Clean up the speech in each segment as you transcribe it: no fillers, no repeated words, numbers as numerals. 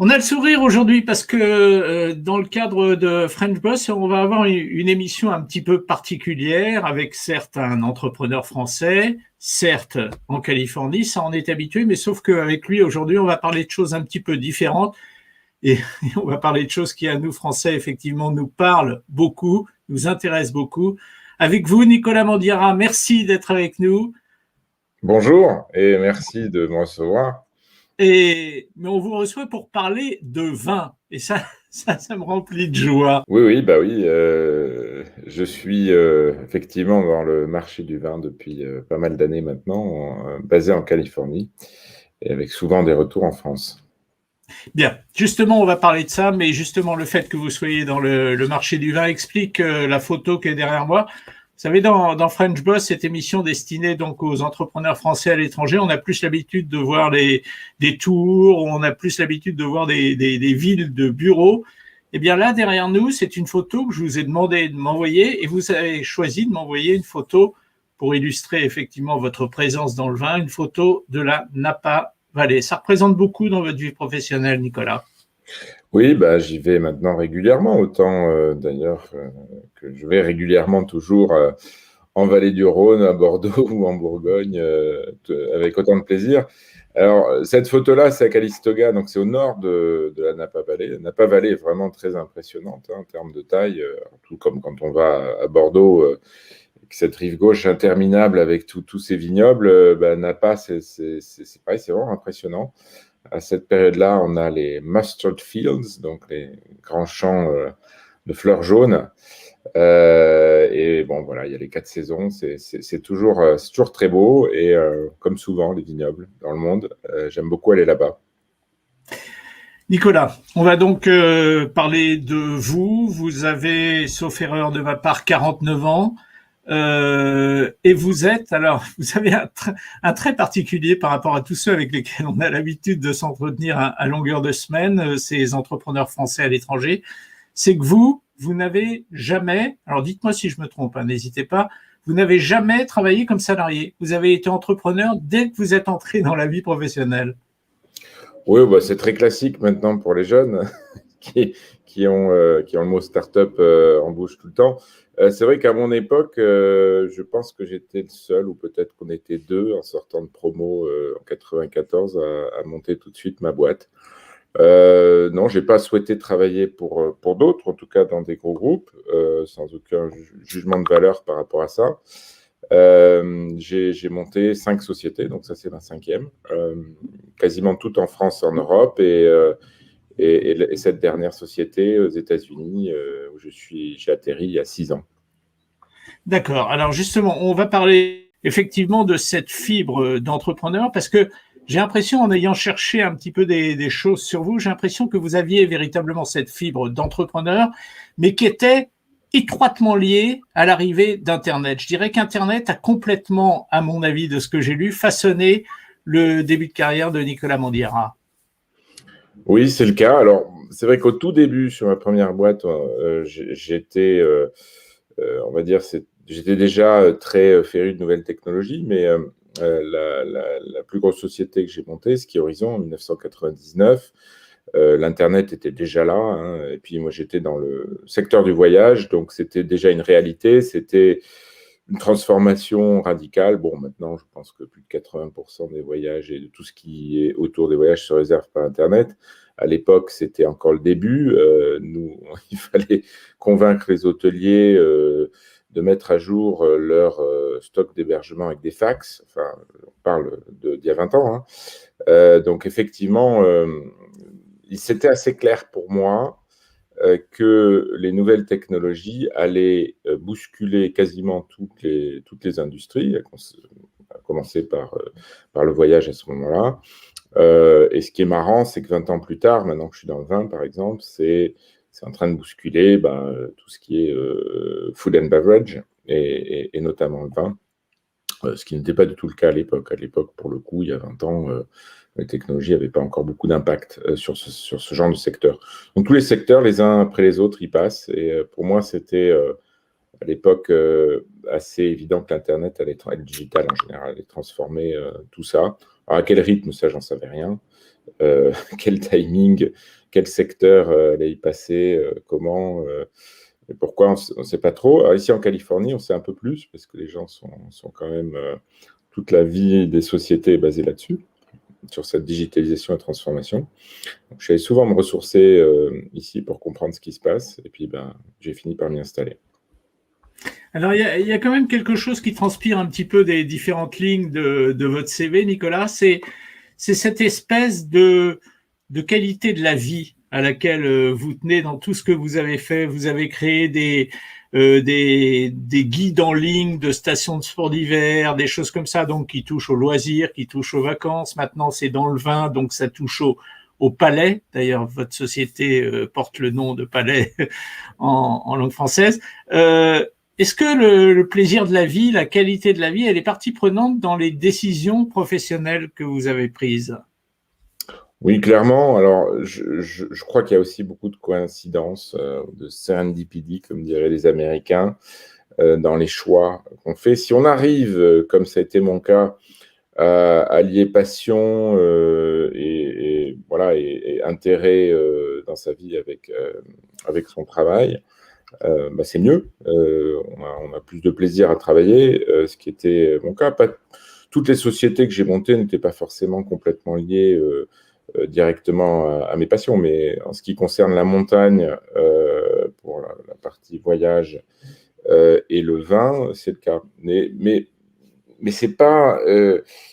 On a le sourire aujourd'hui parce que dans le cadre de French Boss, on va avoir une émission un petit peu particulière avec certes un entrepreneur français, certes en Californie, ça on est habitué, mais sauf qu'avec lui aujourd'hui, on va parler de choses un petit peu différentes et on va parler de choses qui à nous Français effectivement nous parlent beaucoup, nous intéressent beaucoup. Avec vous, Nicolas Mandiara, merci d'être avec nous. Bonjour et merci de me recevoir. Mais on vous reçoit pour parler de vin. Et ça me remplit de joie. Oui, bah oui, je suis effectivement dans le marché du vin depuis pas mal d'années maintenant, basé en Californie et avec souvent des retours en France. Bien, justement, on va parler de ça, mais justement, le fait que vous soyez dans le marché du vin explique la photo qui est derrière moi. Vous savez, dans French Boss, cette émission destinée donc aux entrepreneurs français à l'étranger, on a plus l'habitude de voir des tours, on a plus l'habitude de voir des villes de bureaux. Eh bien là, derrière nous, c'est une photo que je vous ai demandé de m'envoyer et vous avez choisi de m'envoyer une photo pour illustrer effectivement votre présence dans le vin, une photo de la Napa Valley. Ça représente beaucoup dans votre vie professionnelle, Nicolas. Oui, bah j'y vais maintenant régulièrement, autant d'ailleurs que je vais régulièrement toujours en Vallée du Rhône, à Bordeaux ou en Bourgogne, avec autant de plaisir. Alors, cette photo-là, c'est à Calistoga, donc c'est au nord de la Napa Valley. La Napa Valley est vraiment très impressionnante en termes de taille, tout comme quand on va à Bordeaux, avec cette rive gauche interminable avec tous ces vignobles. Napa, c'est pareil, c'est vraiment impressionnant. À cette période-là, on a les mustard fields, donc les grands champs de fleurs jaunes. Et bon, voilà, il y a les 4 saisons. C'est toujours très beau. Et comme souvent, les vignobles dans le monde, j'aime beaucoup aller là-bas. Nicolas, on va donc parler de vous. Vous avez, sauf erreur de ma part, 49 ans. Et vous avez un trait particulier par rapport à tous ceux avec lesquels on a l'habitude de s'entretenir à longueur de semaine, ces entrepreneurs français à l'étranger. C'est que vous n'avez jamais, alors dites-moi si je me trompe, hein, n'hésitez pas, vous n'avez jamais travaillé comme salarié. Vous avez été entrepreneur dès que vous êtes entré dans la vie professionnelle. Oui, bah, c'est très classique maintenant pour les jeunes qui ont le mot start-up en bouche tout le temps. C'est vrai qu'à mon époque, je pense que j'étais le seul, ou peut-être qu'on était deux en sortant de promo en 94 à monter tout de suite ma boîte. Non, j'ai pas souhaité travailler pour d'autres, en tout cas dans des gros groupes, sans aucun jugement de valeur par rapport à ça. J'ai monté 5 sociétés, donc ça c'est ma 5e, quasiment toutes en France et en Europe, et cette dernière société aux États-Unis, où j'ai atterri il y a 6 ans. D'accord. Alors justement, on va parler effectivement de cette fibre d'entrepreneur parce que j'ai l'impression, en ayant cherché un petit peu des choses sur vous, j'ai l'impression que vous aviez véritablement cette fibre d'entrepreneur, mais qui était étroitement liée à l'arrivée d'Internet. Je dirais qu'Internet a complètement, à mon avis, de ce que j'ai lu, façonné le début de carrière de Nicolas Mandiara. Oui, c'est le cas. Alors, c'est vrai qu'au tout début, sur ma première boîte, j'étais, on va dire, j'étais déjà très féru de nouvelles technologies, mais la plus grosse société que j'ai montée, Ski Horizon, en 1999, l'Internet était déjà là, hein, et puis moi, j'étais dans le secteur du voyage, donc c'était déjà une réalité, c'était une transformation radicale. Bon, maintenant, je pense que plus de 80% des voyages et de tout ce qui est autour des voyages se réserve par Internet. À l'époque, c'était encore le début. Nous, il fallait convaincre les hôteliers de mettre à jour leur stock d'hébergement avec des fax. Enfin, on parle d'il y a 20 ans. Hein. Donc, effectivement, c'était assez clair pour moi que les nouvelles technologies allaient bousculer quasiment toutes les industries, à commencer par le voyage à ce moment-là. Et ce qui est marrant, c'est que 20 ans plus tard, maintenant que je suis dans le vin, par exemple, c'est en train de bousculer tout ce qui est food and beverage, et notamment le vin, ce qui n'était pas du tout le cas à l'époque. À l'époque, pour le coup, il y a 20 ans, les technologies n'avaient pas encore beaucoup d'impact sur ce genre de secteur. Donc tous les secteurs, les uns après les autres, y passent. Et pour moi, c'était à l'époque assez évident que l'Internet allait être le digital en général, allait transformer tout ça. Alors, à quel rythme, ça, j'en savais rien. Quel timing, quel secteur allait y passer, comment, et pourquoi, on ne sait pas trop. Alors, ici, en Californie, on sait un peu plus, parce que les gens sont quand même... toute la vie des sociétés est basée là-dessus, sur cette digitalisation et transformation. Donc, je suis allé souvent me ressourcer ici pour comprendre ce qui se passe, et puis j'ai fini par m'y installer. Alors, il y a quand même quelque chose qui transpire un petit peu des différentes lignes de votre CV, Nicolas. C'est cette espèce de qualité de la vie à laquelle vous tenez dans tout ce que vous avez fait. Vous avez créé des guides en ligne de stations de sport d'hiver, des choses comme ça, donc qui touchent aux loisirs, qui touchent aux vacances. Maintenant, c'est dans le vin, donc ça touche au palais. D'ailleurs, votre société porte le nom de palais en langue française. Est-ce que le plaisir de la vie, la qualité de la vie, elle est partie prenante dans les décisions professionnelles que vous avez prises? Oui, clairement. Alors, je crois qu'il y a aussi beaucoup de coïncidences, de serendipity, comme diraient les Américains, dans les choix qu'on fait. Si on arrive, comme ça a été mon cas, à lier passion voilà, et intérêt dans sa vie avec son travail, c'est mieux. On a plus de plaisir à travailler, ce qui était mon cas. Toutes les sociétés que j'ai montées n'étaient pas forcément complètement liées directement à mes passions, mais en ce qui concerne la montagne, pour la partie voyage et le vin, c'est le cas. Mais c'est pas,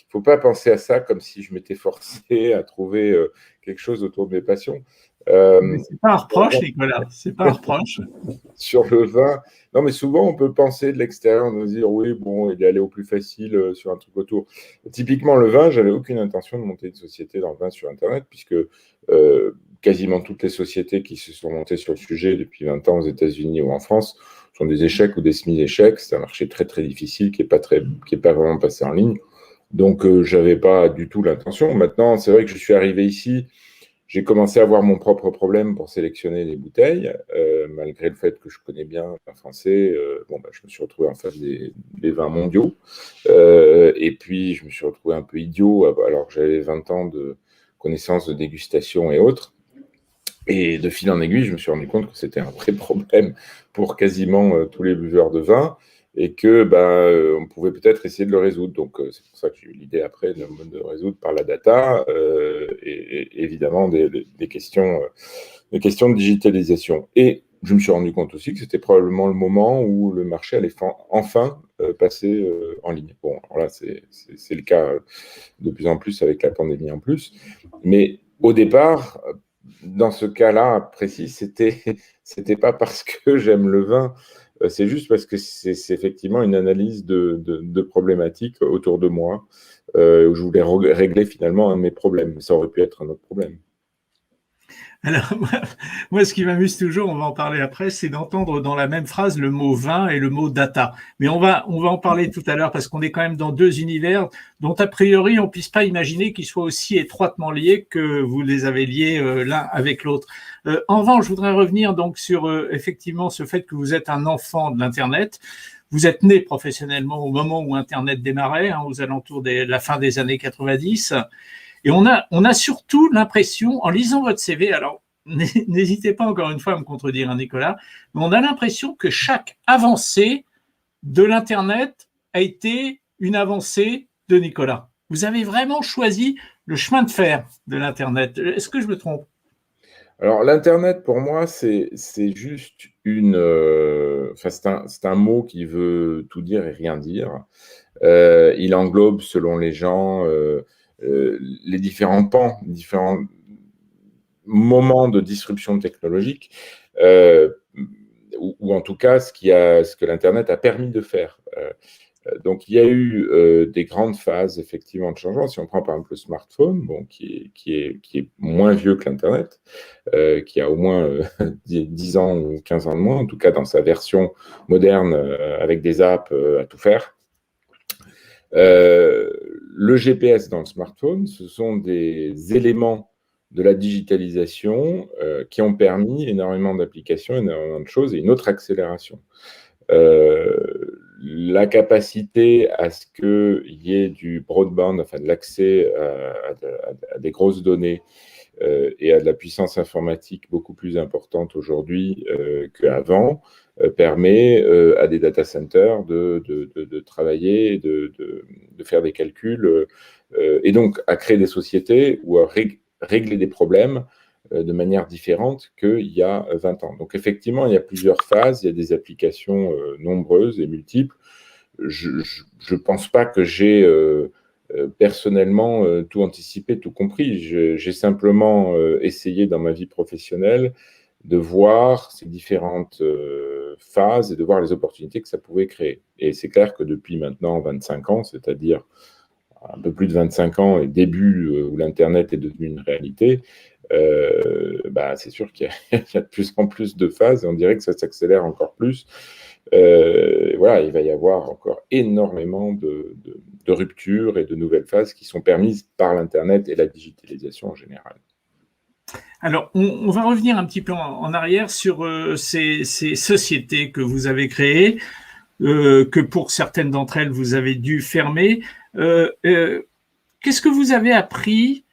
faut pas penser à ça comme si je m'étais forcé à trouver quelque chose autour de mes passions. Mais c'est pas un reproche, Nicolas. C'est pas un reproche. Sur le vin, non, mais souvent on peut penser de l'extérieur, de dire oui, bon, il est allé au plus facile sur un truc autour. Typiquement, le vin, j'avais aucune intention de monter une société dans le vin sur Internet, puisque quasiment toutes les sociétés qui se sont montées sur le sujet depuis 20 ans aux États-Unis ou en France sont des échecs ou des semi-échecs. C'est un marché très très difficile qui est pas vraiment passé en ligne. Donc, j'avais pas du tout l'intention. Maintenant, c'est vrai que je suis arrivé ici. J'ai commencé à avoir mon propre problème pour sélectionner les bouteilles, malgré le fait que je connais bien le français. Je me suis retrouvé en face des vins mondiaux. Et puis, je me suis retrouvé un peu idiot, alors que j'avais 20 ans de connaissances de dégustation et autres. Et de fil en aiguille, je me suis rendu compte que c'était un vrai problème pour quasiment tous les buveurs de vin et que on pouvait peut-être essayer de le résoudre. Donc, c'est pour ça que j'ai eu l'idée après de résoudre par la data et évidemment des questions de digitalisation. Et je me suis rendu compte aussi que c'était probablement le moment où le marché allait enfin passer en ligne. Bon, alors là, c'est le cas de plus en plus avec la pandémie en plus. Mais au départ, dans ce cas-là précis, c'était pas parce que j'aime le vin, c'est juste parce que c'est effectivement une analyse de problématiques autour de moi, où je voulais régler finalement un de mes problèmes. Ça aurait pu être un autre problème. Alors, moi, ce qui m'amuse toujours, on va en parler après, c'est d'entendre dans la même phrase le mot vin et le mot data. Mais on va en parler tout à l'heure parce qu'on est quand même dans deux univers dont, a priori, on ne puisse pas imaginer qu'ils soient aussi étroitement liés que vous les avez liés l'un avec l'autre. En revanche, je voudrais revenir donc sur effectivement ce fait que vous êtes un enfant de l'Internet. Vous êtes né professionnellement au moment où Internet démarrait, aux alentours de la fin des années 90. Et on a surtout l'impression, en lisant votre CV, alors n'hésitez pas encore une fois à me contredire, Nicolas, mais on a l'impression que chaque avancée de l'Internet a été une avancée de Nicolas. Vous avez vraiment choisi le chemin de fer de l'Internet. Est-ce que je me trompe? Alors, l'Internet, pour moi, c'est juste c'est un mot qui veut tout dire et rien dire. Il englobe, selon les gens, les différents pans, différents moments de disruption technologique, ou en tout cas ce que l'Internet a permis de faire. Donc, il y a eu des grandes phases, effectivement, de changement. Si on prend, par exemple, le smartphone, qui est moins vieux que l'Internet, qui a au moins 10 ans ou 15 ans de moins, en tout cas dans sa version moderne, avec des apps à tout faire. Le GPS dans le smartphone, ce sont des éléments de la digitalisation qui ont permis énormément d'applications, énormément de choses et une autre accélération. la capacité à ce qu'il y ait du broadband, enfin de l'accès à des grosses données et à de la puissance informatique beaucoup plus importante aujourd'hui qu'avant, permet à des data centers de travailler, de faire des calculs, et donc à créer des sociétés ou à régler des problèmes de manière différente qu'il y a 20 ans. Donc effectivement, il y a plusieurs phases, il y a des applications nombreuses et multiples. Je ne pense pas que j'ai personnellement tout anticipé, tout compris. J'ai simplement essayé dans ma vie professionnelle de voir ces différentes phases et de voir les opportunités que ça pouvait créer. Et c'est clair que depuis maintenant 25 ans, c'est-à-dire un peu plus de 25 ans et début où l'Internet est devenu une réalité, c'est sûr qu'il y a de plus en plus de phases et on dirait que ça s'accélère encore plus. Voilà, il va y avoir encore énormément de ruptures et de nouvelles phases qui sont permises par l'Internet et la digitalisation en général. Alors, on va revenir un petit peu en arrière sur ces sociétés que vous avez créées, que pour certaines d'entre elles, vous avez dû fermer. Qu'est-ce que vous avez appris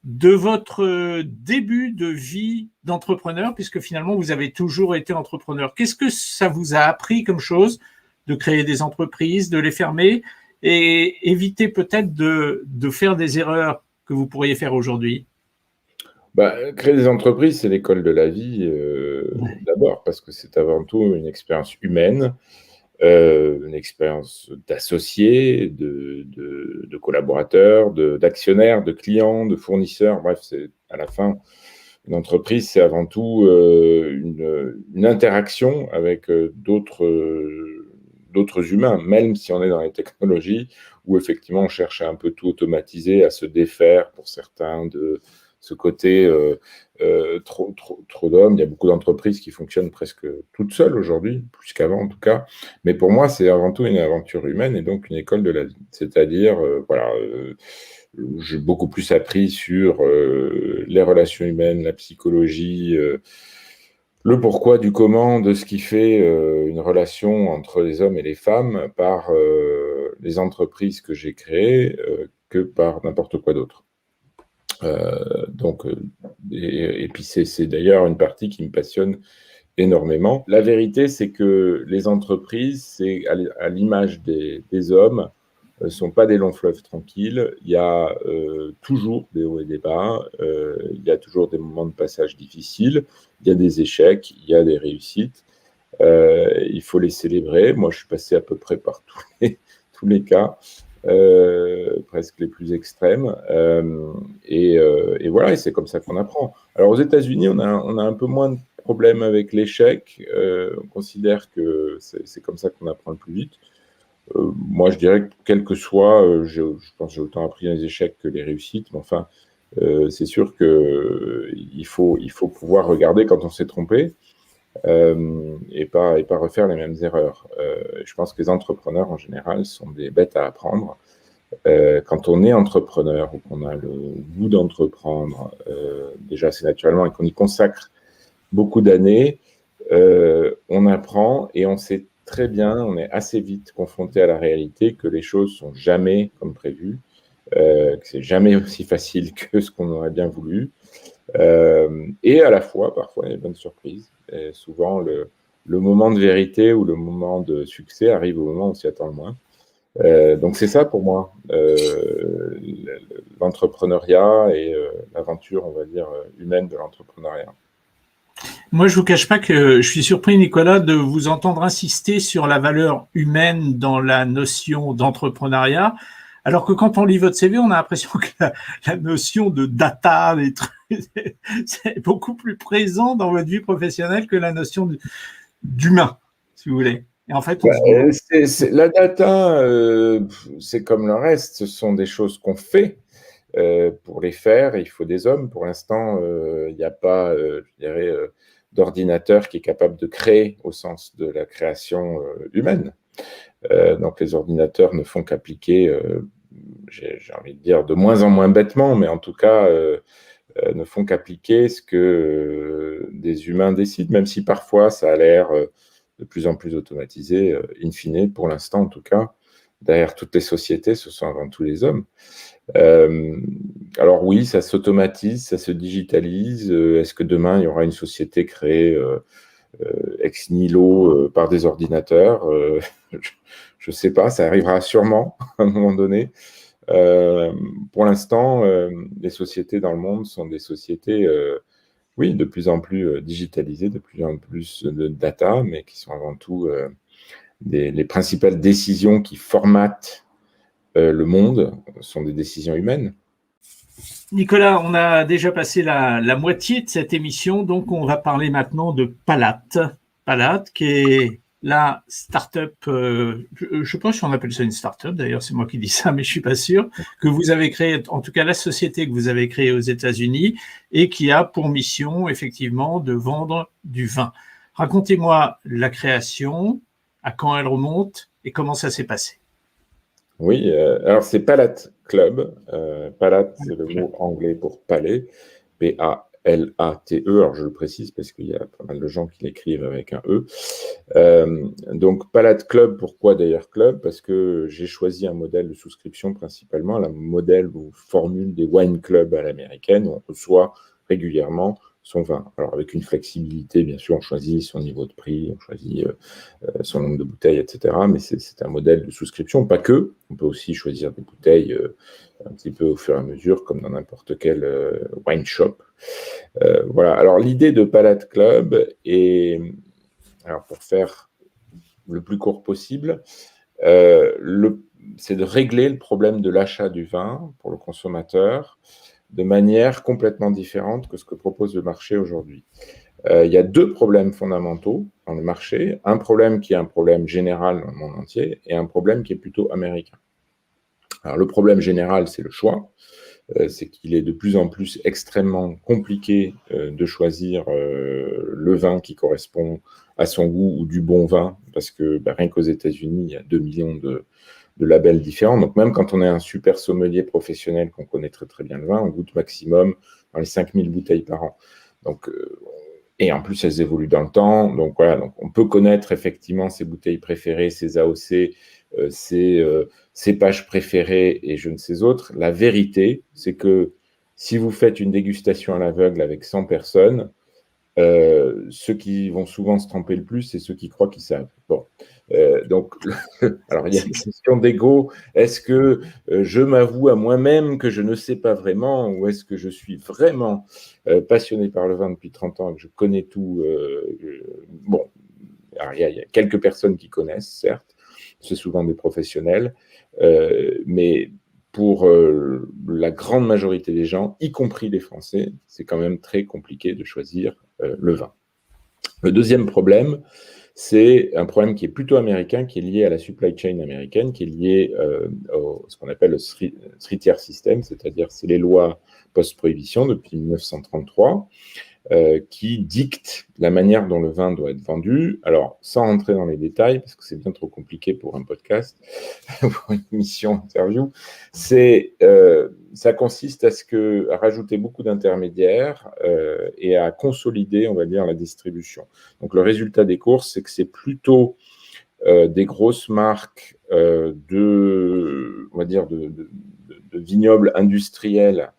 de votre début de vie d'entrepreneur, puisque finalement, vous avez toujours été entrepreneur? Qu'est-ce que ça vous a appris comme chose de créer des entreprises, de les fermer et éviter peut-être de faire des erreurs que vous pourriez faire aujourd'hui? Créer des entreprises, c'est l'école de la vie d'abord, parce que c'est avant tout une expérience humaine, une expérience d'associés, de collaborateurs, d'actionnaires, de clients, de fournisseurs. Bref, c'est à la fin, une entreprise, c'est avant tout une interaction avec d'autres humains, même si on est dans les technologies, où effectivement on cherche à un peu tout automatiser, à se défaire pour certains de ce côté trop d'hommes. Il y a beaucoup d'entreprises qui fonctionnent presque toutes seules aujourd'hui, plus qu'avant en tout cas. Mais pour moi, c'est avant tout une aventure humaine et donc une école de la vie. C'est-à-dire, j'ai beaucoup plus appris sur les relations humaines, la psychologie, le pourquoi du comment de ce qui fait une relation entre les hommes et les femmes par les entreprises que j'ai créées que par n'importe quoi d'autre. Et puis c'est d'ailleurs une partie qui me passionne énormément. La vérité, c'est que les entreprises, c'est à l'image des hommes, ne sont pas des longs fleuves tranquilles. Il y a toujours des hauts et des bas, il y a toujours des moments de passage difficiles, il y a des échecs, il y a des réussites. Il faut les célébrer. Moi, je suis passé à peu près par tous les cas. Presque les plus extrêmes. Et voilà, et c'est comme ça qu'on apprend. Alors aux États-Unis, on a un peu moins de problèmes avec l'échec. On considère que c'est comme ça qu'on apprend le plus vite. Moi, je dirais que quel que soit, je pense que j'ai autant appris les échecs que les réussites, mais enfin, c'est sûr qu'il faut pouvoir regarder quand on s'est trompé. Et pas refaire les mêmes erreurs. Je pense que les entrepreneurs, en général, sont des bêtes à apprendre. Quand on est entrepreneur ou qu'on a le goût d'entreprendre, déjà assez naturellement, et qu'on y consacre beaucoup d'années, on apprend et on sait très bien, on est assez vite confronté à la réalité que les choses sont jamais comme prévu, que c'est jamais aussi facile que ce qu'on aurait bien voulu. Et à la fois, parfois, il y a de bonnes surprises. Et souvent, le moment de vérité ou le moment de succès arrive au moment où on s'y attend le moins. Donc, c'est ça pour moi, l'entrepreneuriat et l'aventure, on va dire, humaine de l'entrepreneuriat. Moi, je ne vous cache pas que je suis surpris, Nicolas, de vous entendre insister sur la valeur humaine dans la notion d'entrepreneuriat. Alors que quand on lit votre CV, on a l'impression que la notion de data, des trucs, c'est beaucoup plus présent dans votre vie professionnelle que la notion d'humain, si vous voulez. Et en fait, la data, c'est comme le reste, ce sont des choses qu'on fait. Pour les faire, il faut des hommes. Pour l'instant, il n'y a pas, je dirais, d'ordinateur qui est capable de créer au sens de la création humaine. Donc les ordinateurs ne font qu'appliquer, j'ai envie de dire de moins en moins bêtement, mais en tout cas ne font qu'appliquer ce que des humains décident, même si parfois ça a l'air de plus en plus automatisé, in fine, pour l'instant en tout cas. Derrière toutes les sociétés, ce sont avant tout les hommes. Alors oui, ça s'automatise, ça se digitalise. Est-ce que demain, il y aura une société créée ex nihilo par des ordinateurs? Je ne sais pas, ça arrivera sûrement à un moment donné. Pour l'instant, les sociétés dans le monde sont des sociétés, oui, de plus en plus digitalisées, de plus en plus de data, mais qui sont avant tout les principales décisions qui formatent le monde sont des décisions humaines. Nicolas, on a déjà passé la moitié de cette émission, donc on va parler maintenant de Palat. Palat, qui est la start-up, je pense qu'on appelle ça une start-up, d'ailleurs c'est moi qui dis ça, mais je suis pas sûr, que vous avez créée, en tout cas la société que vous avez créée aux États-Unis et qui a pour mission effectivement de vendre du vin. Racontez-moi la création, à quand elle remonte et comment ça s'est passé. Oui, alors c'est Palat Club. Palat, c'est le mot anglais pour palais, P-A-L-A-T-E. Alors je le précise parce qu'il y a pas mal de gens qui l'écrivent avec un E. Donc Palat Club, pourquoi d'ailleurs Club? Parce que j'ai choisi un modèle de souscription principalement, un modèle ou formule des wine clubs à l'américaine, où on reçoit régulièrement son vin. Alors avec une flexibilité, bien sûr, on choisit son niveau de prix, on choisit son nombre de bouteilles, etc. Mais c'est un modèle de souscription, pas que. On peut aussi choisir des bouteilles un petit peu au fur et à mesure, comme dans n'importe quel wine shop. Voilà. Alors l'idée de Palat Club est, alors pour faire le plus court possible, c'est de régler le problème de l'achat du vin pour le consommateur de manière complètement différente que ce que propose le marché aujourd'hui. Il y a deux problèmes fondamentaux dans le marché. Un problème qui est un problème général dans le monde entier et un problème qui est plutôt américain. Alors, le problème général, c'est le choix. C'est qu'il est de plus en plus extrêmement compliqué de choisir le vin qui correspond à son goût ou du bon vin, parce que rien qu'aux États-Unis, il y a 2 millions de labels différents. Donc, même quand on est un super sommelier professionnel, qu'on connaît très très bien le vin, on goûte maximum dans les 5000 bouteilles par an. Donc, et en plus, elles évoluent dans le temps. Donc, voilà, donc on peut connaître effectivement ses bouteilles préférées, ses AOC, ses cépages préférés et je ne sais autres. La vérité, c'est que si vous faites une dégustation à l'aveugle avec 100 personnes, ceux qui vont souvent se tromper le plus, c'est ceux qui croient qu'ils savent. Bon, donc, alors il y a une question d'ego. Est-ce que je m'avoue à moi-même que je ne sais pas vraiment, ou est-ce que je suis vraiment passionné par le vin depuis 30 ans et que je connais tout? Bon, alors, il y a quelques personnes qui connaissent, certes, c'est souvent des professionnels, mais pour la grande majorité des gens, y compris les Français, c'est quand même très compliqué de choisir le vin. Le deuxième problème, c'est un problème qui est plutôt américain, qui est lié à la supply chain américaine, qui est lié à ce qu'on appelle le three-tier system, c'est-à-dire c'est les lois post-prohibition depuis 1933, qui dictent la manière dont le vin doit être vendu. Alors, sans rentrer dans les détails, parce que c'est bien trop compliqué pour un podcast, pour une émission interview, ça consiste à rajouter beaucoup d'intermédiaires et à consolider, on va dire, la distribution. Donc, le résultat des courses, c'est que c'est plutôt des grosses marques on va dire, de vignobles industriels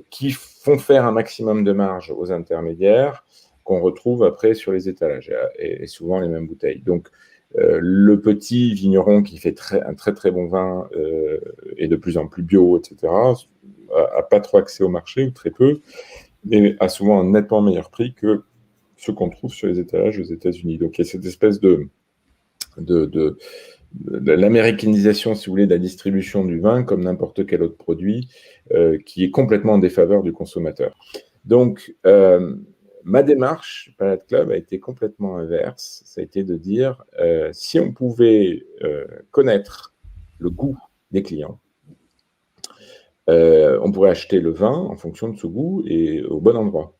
qui font faire un maximum de marge aux intermédiaires qu'on retrouve après sur les étalages, et souvent les mêmes bouteilles. Donc, le petit vigneron qui fait un très très bon vin et de plus en plus bio, etc., n'a pas trop accès au marché, ou très peu, et a souvent un nettement meilleur prix que ce qu'on trouve sur les étalages aux États-Unis. Donc, il y a cette espèce de l'américanisation, si vous voulez, de la distribution du vin, comme n'importe quel autre produit, qui est complètement en défaveur du consommateur. Donc, ma démarche, Palat Club, a été complètement inverse. Ça a été de dire, si on pouvait connaître le goût des clients, on pourrait acheter le vin en fonction de ce goût et au bon endroit.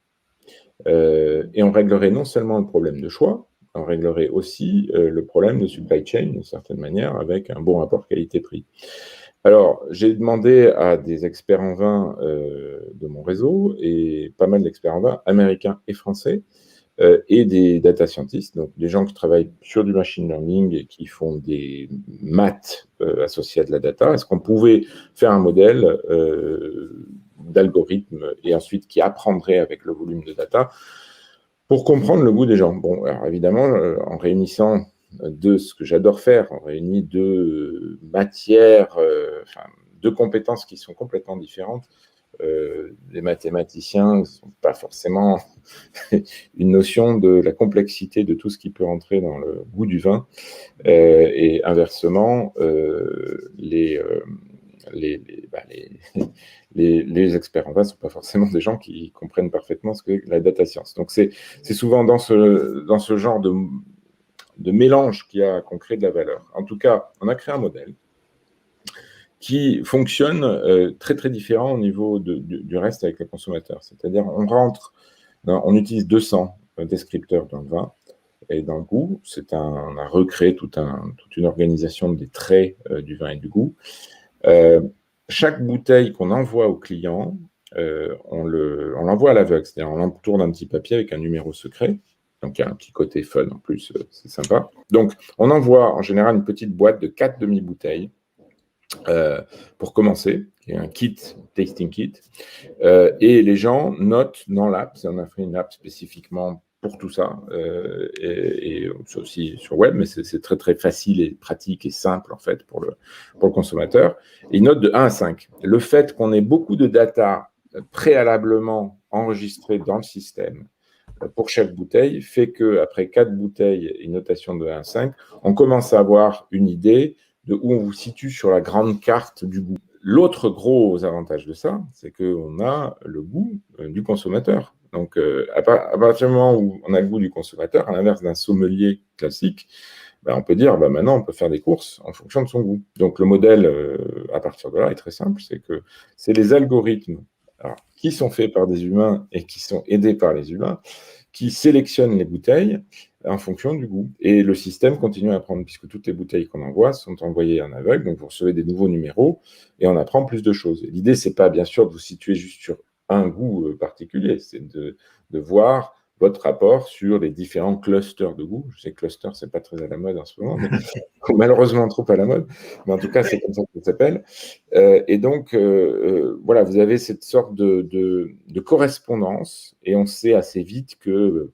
Et on réglerait non seulement le problème de choix, on réglerait aussi le problème de supply chain, d'une certaine manière, avec un bon rapport qualité-prix. Alors, j'ai demandé à des experts en vin de mon réseau, et pas mal d'experts en vin, américains et français, et des data scientists, donc des gens qui travaillent sur du machine learning et qui font des maths associées à de la data. Est-ce qu'on pouvait faire un modèle d'algorithme et ensuite qui apprendrait avec le volume de data pour comprendre le goût des gens? Bon, alors évidemment, en réunissant ce que j'adore faire, on réunit deux matières, deux compétences qui sont complètement différentes. Les mathématiciens ne sont pas forcément une notion de la complexité de tout ce qui peut entrer dans le goût du vin. Et inversement, les experts en vin ne sont pas forcément des gens qui comprennent parfaitement ce que la data science. Donc, c'est souvent dans ce genre de mélange qu'on crée de la valeur. En tout cas, on a créé un modèle qui fonctionne très, très différent au niveau du reste avec le consommateur. C'est-à-dire, on utilise 200 descripteurs dans le vin et dans le goût. On a recréé toute une organisation des traits du vin et du goût. Chaque bouteille qu'on envoie au client, on l'envoie à l'aveugle, c'est-à-dire on l'entoure d'un petit papier avec un numéro secret. Donc, il y a un petit côté fun en plus, c'est sympa. Donc, on envoie en général une petite boîte de 4 demi-bouteilles pour commencer, il y a un tasting kit, et les gens notent dans l'app, on a fait une app spécifiquement pour tout ça, et c'est aussi sur web, mais c'est très très facile et pratique et simple en fait pour le consommateur. Et ils notent de 1 à 5. Le fait qu'on ait beaucoup de data préalablement enregistrées dans le système pour chaque bouteille fait qu'après 4 bouteilles et une notation de 1 à 5, on commence à avoir une idée de où on vous situe sur la grande carte du goût. L'autre gros avantage de ça, c'est qu'on a le goût du consommateur. Donc, à partir du moment où on a le goût du consommateur, à l'inverse d'un sommelier classique, on peut dire, maintenant, on peut faire des courses en fonction de son goût. Donc, le modèle, à partir de là, est très simple. C'est les algorithmes qui sont faits par des humains et qui sont aidés par les humains, qui sélectionnent les bouteilles en fonction du goût. Et le système continue à apprendre, puisque toutes les bouteilles qu'on envoie sont envoyées en aveugle, donc vous recevez des nouveaux numéros et on apprend plus de choses. L'idée, c'est pas bien sûr de vous situer juste sur un goût particulier, c'est de voir votre rapport sur les différents clusters de goût. Je sais que cluster, c'est pas très à la mode en ce moment, mais malheureusement trop à la mode, mais en tout cas, c'est comme ça que ça s'appelle. Et donc, voilà, vous avez cette sorte de correspondance, et on sait assez vite que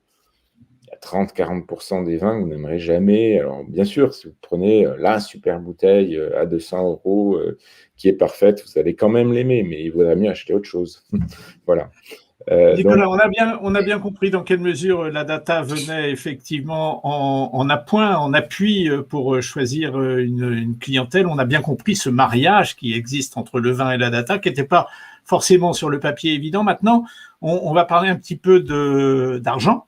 30-40% des vins que vous n'aimerez jamais. Alors, bien sûr, si vous prenez la super bouteille à 200 € qui est parfaite, vous allez quand même l'aimer, mais il vaudrait mieux acheter autre chose. Voilà. Nicolas, on a bien compris dans quelle mesure la data venait effectivement en appoint, en appui pour choisir une clientèle. On a bien compris ce mariage qui existe entre le vin et la data, qui n'était pas forcément sur le papier évident. Maintenant, on va parler un petit peu d'argent.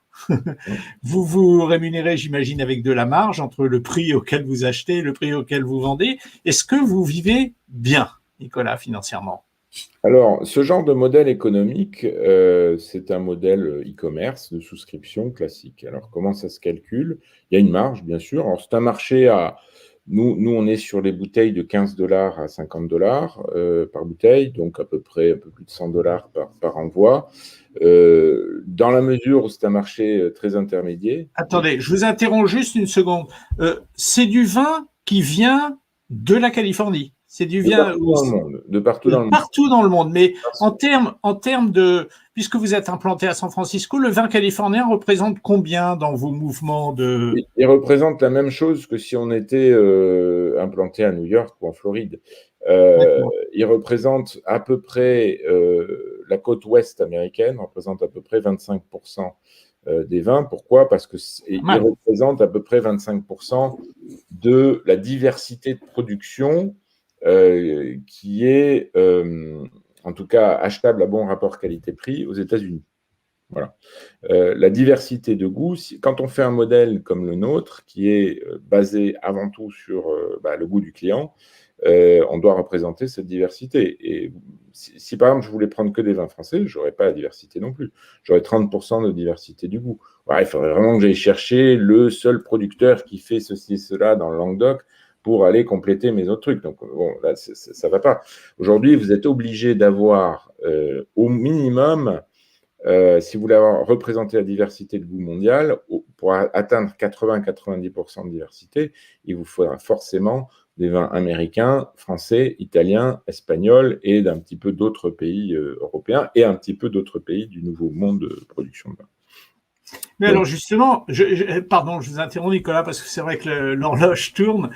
Vous vous rémunérez, j'imagine, avec de la marge entre le prix auquel vous achetez et le prix auquel vous vendez. Est-ce que vous vivez bien, Nicolas, financièrement? Alors, ce genre de modèle économique, c'est un modèle e-commerce de souscription classique. Alors, comment ça se calcule? Il y a une marge, bien sûr. Alors, c'est un marché Nous, on est sur les bouteilles de 15 $ à 50 $ par bouteille, donc à peu près un peu plus de 100 $ par envoi. Dans la mesure où c'est un marché très intermédiaire. Attendez, je vous interromps juste une seconde. C'est du vin qui vient de la Californie. C'est du vin de partout dans le monde. Partout dans le monde. Mais en termes de, puisque vous êtes implanté à San Francisco, le vin californien représente combien dans vos mouvements de… Il représente la même chose que si on était implanté à New York ou en Floride. Il représente à peu près, la côte ouest américaine représente à peu près 25% des vins. Pourquoi? Parce qu'il représente à peu près 25% de la diversité de production qui est, en tout cas, achetable à bon rapport qualité-prix aux États-Unis. Voilà. La diversité de goût, quand on fait un modèle comme le nôtre, qui est basé avant tout sur le goût du client, on doit représenter cette diversité. Et si par exemple je voulais prendre que des vins français, je n'aurais pas la diversité non plus. J'aurais 30% de diversité du goût. Voilà, il faudrait vraiment que j'aille chercher le seul producteur qui fait ceci et cela dans le Languedoc pour aller compléter mes autres trucs. Donc, bon, là, ça ne va pas. Aujourd'hui, vous êtes obligé d'avoir au minimum si vous voulez représenter la diversité de goût mondial, pour atteindre 80-90% de diversité, il vous faudra forcément des vins américains, français, italiens, espagnols et d'un petit peu d'autres pays européens et un petit peu d'autres pays du nouveau monde de production de vin. Mais alors justement, pardon, je vous interromps Nicolas, parce que c'est vrai que l'horloge tourne.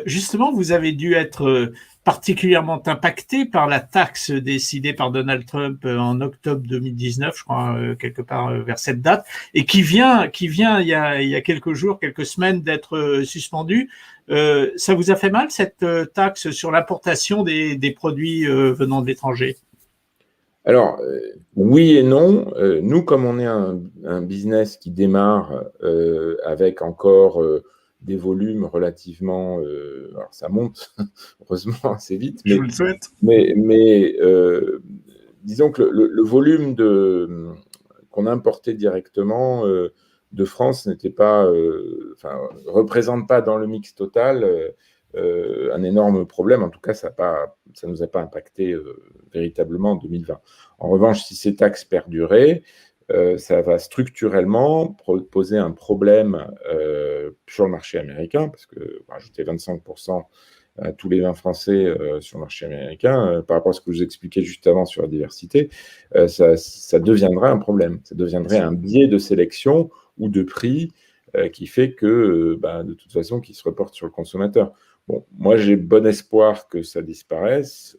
Justement, vous avez dû être particulièrement impacté par la taxe décidée par Donald Trump en octobre 2019, je crois, quelque part vers cette date, et qui vient il y a quelques jours, quelques semaines d'être suspendue. Ça vous a fait mal, cette taxe sur l'importation des produits venant de l'étranger? Alors, oui et non. Nous, comme on est un business qui démarre avec encore des volumes relativement... alors, ça monte, heureusement, assez vite. Je vous le souhaite. Mais disons que le volume qu'on importait directement de France n'était pas... représente pas dans le mix total un énorme problème. En tout cas, ça ne nous a pas impacté véritablement en 2020. En revanche, si ces taxes perduraient, ça va structurellement poser un problème sur le marché américain, parce que rajouter 25% à tous les vins français sur le marché américain, par rapport à ce que je vous expliquais juste avant sur la diversité, ça deviendra un problème. Ça deviendrait un biais de sélection ou de prix qui fait que, de toute façon, qui se reporte sur le consommateur. Bon, moi, j'ai bon espoir que ça disparaisse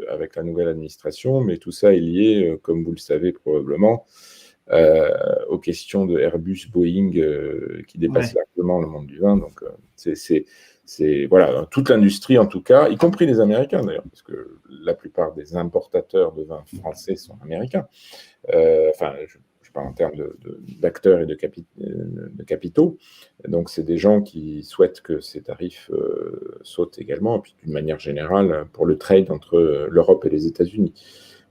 avec la nouvelle administration, mais tout ça est lié, comme vous le savez probablement, aux questions de Airbus, Boeing qui dépassent largement le monde du vin. Donc, voilà, toute l'industrie en tout cas, y compris les Américains d'ailleurs, parce que la plupart des importateurs de vins français sont américains. Je parle en termes d'acteurs et de capitaux. Donc, c'est des gens qui souhaitent que ces tarifs sautent également, et puis d'une manière générale, pour le trade entre l'Europe et les États-Unis.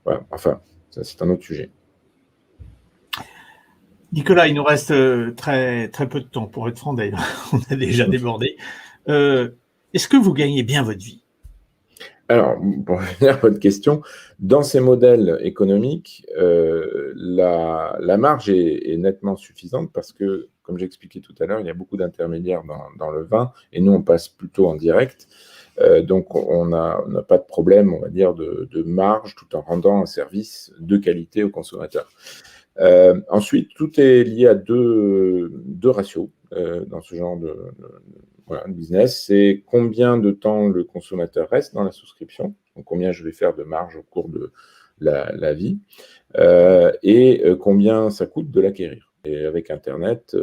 Voilà. Enfin, ça, c'est un autre sujet. Nicolas, il nous reste très, très peu de temps, pour être franc d'ailleurs. On a déjà débordé. Est-ce que vous gagnez bien votre vie? Alors, pour revenir à votre question, dans ces modèles économiques, la marge est nettement suffisante parce que, comme j'expliquais tout à l'heure, il y a beaucoup d'intermédiaires dans le vin et nous, on passe plutôt en direct. Donc, on n'a pas de problème, on va dire, de marge tout en rendant un service de qualité aux consommateurs. Ensuite, tout est lié à deux ratios dans ce genre de business. C'est combien de temps le consommateur reste dans la souscription, donc combien je vais faire de marge au cours de la vie, et combien ça coûte de l'acquérir. Et avec Internet,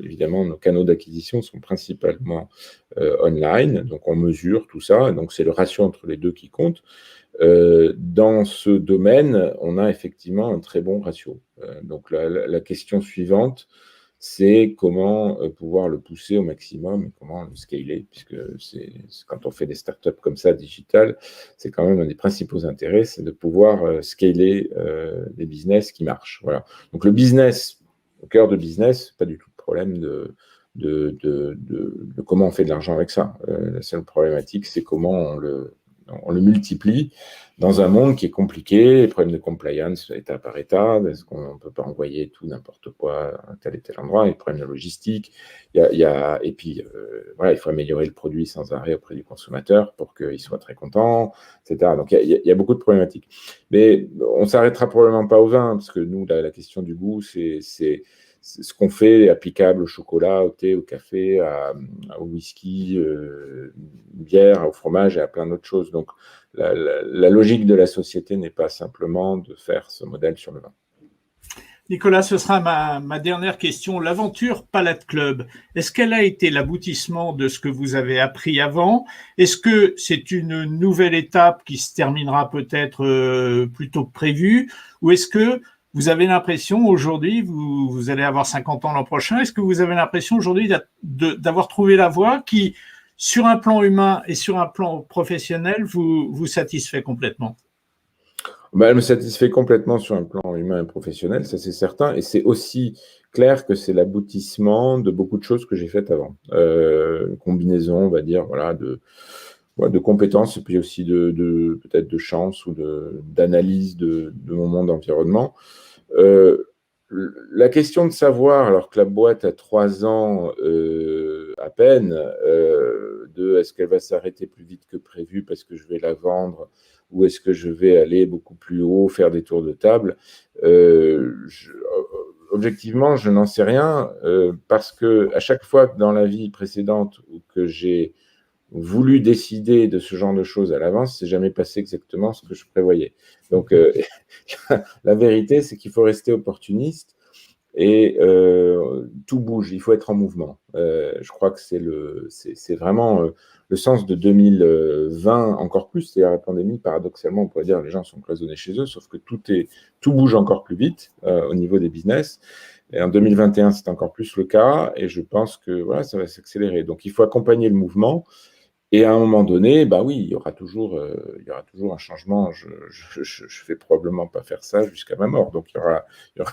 évidemment, nos canaux d'acquisition sont principalement online, donc on mesure tout ça, donc c'est le ratio entre les deux qui compte. Dans ce domaine, on a effectivement un très bon ratio. Donc la question suivante, c'est comment pouvoir le pousser au maximum et comment le scaler, puisque quand on fait des startups comme ça, digitales, c'est quand même un des principaux intérêts, c'est de pouvoir scaler des business qui marchent. Voilà. Donc le business, au cœur de business, pas du tout de problème de comment on fait de l'argent avec ça. La seule problématique, c'est comment on le multiplie dans un monde qui est compliqué, les problèmes de compliance état par état, est-ce qu'on ne peut pas envoyer tout n'importe quoi à tel et tel endroit, les problèmes de logistique, et puis il faut améliorer le produit sans arrêt auprès du consommateur pour qu'il soit très content, etc. Donc il y a beaucoup de problématiques. Mais on ne s'arrêtera probablement pas au vin, parce que nous, la question du goût, c'est ce qu'on fait applicable au chocolat, au thé, au café, au whisky, bière, au fromage et à plein d'autres choses. Donc, la logique de la société n'est pas simplement de faire ce modèle sur le vin. Nicolas, ce sera ma dernière question. L'aventure Palate Club, est-ce qu'elle a été l'aboutissement de ce que vous avez appris avant? Est-ce que c'est une nouvelle étape qui se terminera peut-être plus tôt que prévu? Ou est-ce que vous avez l'impression aujourd'hui, vous allez avoir 50 ans l'an prochain, est-ce que vous avez l'impression aujourd'hui d'avoir trouvé la voie qui, sur un plan humain et sur un plan professionnel, vous satisfait complètement? Elle me satisfait complètement sur un plan humain et professionnel, ça c'est certain, et c'est aussi clair que c'est l'aboutissement de beaucoup de choses que j'ai faites avant. Une combinaison, on va dire, voilà, de compétences et puis aussi peut-être de chance ou d'analyse de mon monde environnement. La question de savoir, alors que la boîte a 3 ans à peine, de est-ce qu'elle va s'arrêter plus vite que prévu parce que je vais la vendre ou est-ce que je vais aller beaucoup plus haut, faire des tours de table, objectivement, je n'en sais rien parce que à chaque fois dans la vie précédente où que j'ai voulu décider de ce genre de choses à l'avance, c'est jamais passé exactement ce que je prévoyais. Donc, la vérité, c'est qu'il faut rester opportuniste et tout bouge, il faut être en mouvement. Je crois que c'est vraiment le sens de 2020, encore plus, c'est-à-dire la pandémie, paradoxalement, on pourrait dire les gens sont cloisonnés chez eux, sauf que tout bouge encore plus vite au niveau des business. Et en 2021, c'est encore plus le cas, et je pense que voilà, ça va s'accélérer. Donc, il faut accompagner le mouvement. Et à un moment donné, bah oui, il y aura toujours un changement. Je vais probablement pas faire ça jusqu'à ma mort, donc il y aura il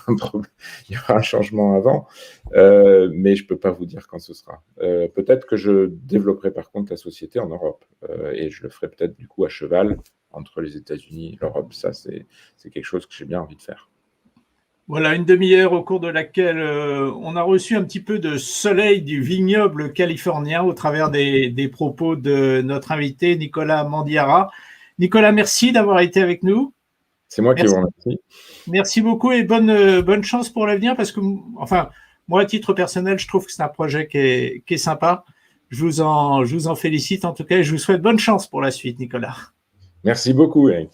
y aura un changement avant, mais je peux pas vous dire quand ce sera. Peut-être que je développerai par contre la société en Europe, et je le ferai peut-être du coup à cheval entre les États-Unis et l'Europe. Ça, c'est quelque chose que j'ai bien envie de faire. Voilà, une demi-heure au cours de laquelle on a reçu un petit peu de soleil du vignoble californien au travers des propos de notre invité Nicolas Mandiara. Nicolas, merci d'avoir été avec nous. C'est moi qui vous remercie. Merci beaucoup et bonne chance pour l'avenir parce que, enfin, moi, à titre personnel, je trouve que c'est un projet qui est sympa. Je vous en félicite en tout cas et je vous souhaite bonne chance pour la suite, Nicolas. Merci beaucoup, Eric.